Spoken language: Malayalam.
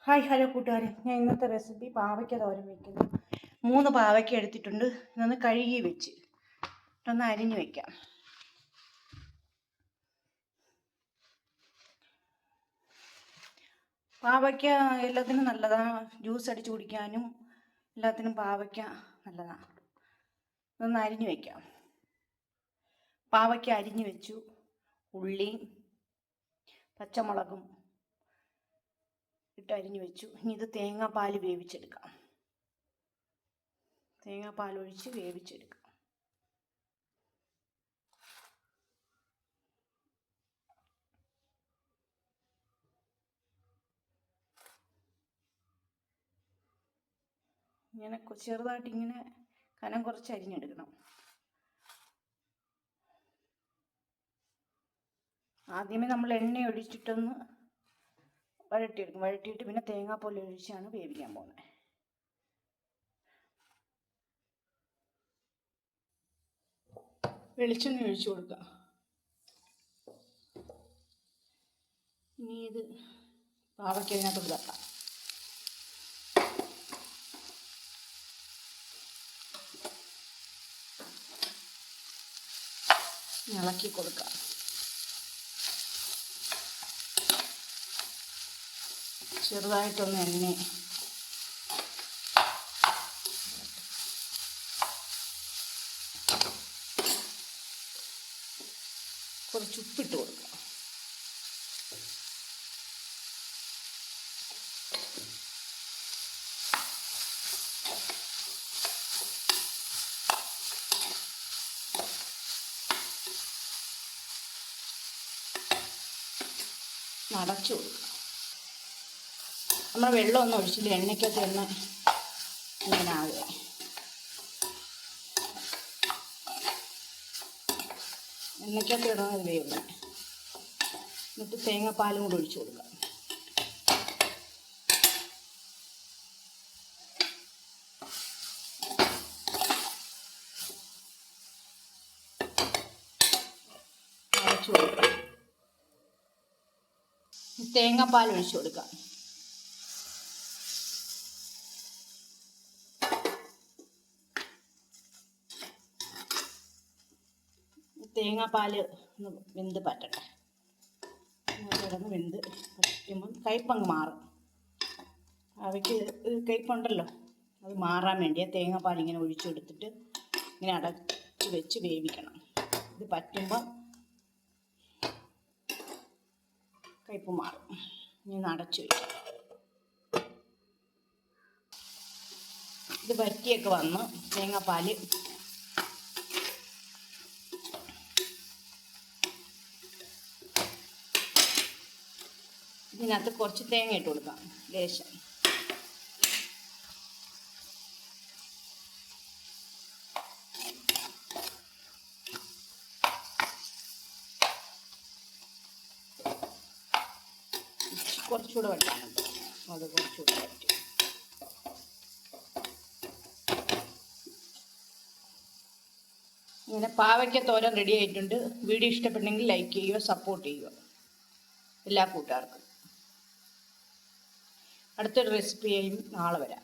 ഹായ് ഹലോ കൂട്ടുകാരെ, ഞാൻ ഇന്നത്തെ റെസിപ്പി പാവയ്ക്ക തോരൻ വയ്ക്കുന്നു. 3 പാവയ്ക്ക എടുത്തിട്ടുണ്ട്. ഇതൊന്ന് കഴുകി വെച്ച് ഒന്ന് അരിഞ്ഞു വയ്ക്കാം. പാവയ്ക്ക എല്ലാത്തിനും നല്ലതാണ്. ജ്യൂസ് അടിച്ച് കുടിക്കാനും എല്ലാത്തിനും പാവയ്ക്ക നല്ലതാണ്. ഇതൊന്ന് അരിഞ്ഞു വയ്ക്കാം. പാവയ്ക്ക അരിഞ്ഞു വെച്ചു. ഉള്ളിയും പച്ചമുളകും ഇട്ട് അരിഞ്ഞു വെച്ചു. ഇനി ഇത് തേങ്ങാപ്പാൽ വേവിച്ചെടുക്കാം. തേങ്ങാപ്പാൽ ഒഴിച്ച് വേവിച്ചെടുക്കാം. ഇങ്ങനെ ചെറുതായിട്ട് ഇങ്ങനെ കനം കുറച്ച് അരിഞ്ഞെടുക്കണം. ആദ്യമേ നമ്മൾ എണ്ണ ഒഴിച്ചിട്ടൊന്ന് വഴറ്റിയെടുക്കും. വഴറ്റിയിട്ട് പിന്നെ തേങ്ങാപ്പാൽ ഒഴിച്ചാണ് വേവിക്കാൻ പോകുന്നത്. വെളിച്ചെണ്ണ ഒഴിച്ചു കൊടുക്കുക. ഇനി ഇത് പാവയ്ക്ക അതിനകത്ത് ഇതാക്കാം. ഇളക്കി കൊടുക്കുക. ചെറുതായിട്ടൊന്ന് എണ്ണ കുറച്ച് ഉപ്പിട്ട് കൊടുക്കുക. അടച്ചു കൊടുക്കുക. നമ്മൾ വെള്ളമൊന്നും ഒഴിച്ചില്ല, എണ്ണയ്ക്കകത്ത് എണ്ണ ഇങ്ങനെ ആകുക. എണ്ണയ്ക്കകത്ത് ഇടുന്നത് വേവുക. എന്നിട്ട് തേങ്ങാപ്പാലും കൂടി ഒഴിച്ചു കൊടുക്കുക. അടച്ചു കൊടുക്കുക. തേങ്ങാപ്പാൽ ഒഴിച്ചു കൊടുക്കുക. തേങ്ങാപ്പാൽ ഒന്ന് വെന്ത് പറ്റട്ടെ. കിടന്ന് വെന്ത് പറ്റുമ്പം കയ്പങ്ങ് മാറും. അവയ്ക്ക് കയ്പുണ്ടല്ലോ, അത് മാറാൻ വേണ്ടിയാണ് തേങ്ങാപ്പാൽ ഇങ്ങനെ ഒഴിച്ചെടുത്തിട്ട് ഇങ്ങനെ അടച്ച് വെച്ച് വേവിക്കണം. ഇത് പറ്റുമ്പം കയ്പ് മാറും. ഇനി അടച്ച് വയ്ക്കാം. ഇത് വറ്റിയൊക്കെ വന്ന് തേങ്ങാപ്പാൽ ഇതിനകത്ത് കുറച്ച് തേങ്ങ ഇട്ട് കൊടുക്കാം. ലേശം കുറച്ചുകൂടെ വറ്റാനുണ്ട്. അത് കുറച്ചുകൂടെ വറ്റും. ഇങ്ങനെ പാവയ്ക്ക തോരൻ റെഡി ആയിട്ടുണ്ട്. വീഡിയോ ഇഷ്ടപ്പെട്ടെങ്കിൽ ലൈക്ക് ചെയ്യുക, സപ്പോർട്ട് ചെയ്യുക എല്ലാ കൂട്ടുകാർക്കും. അടുത്തൊരു റെസിപ്പിയായും നാളെ വരാം.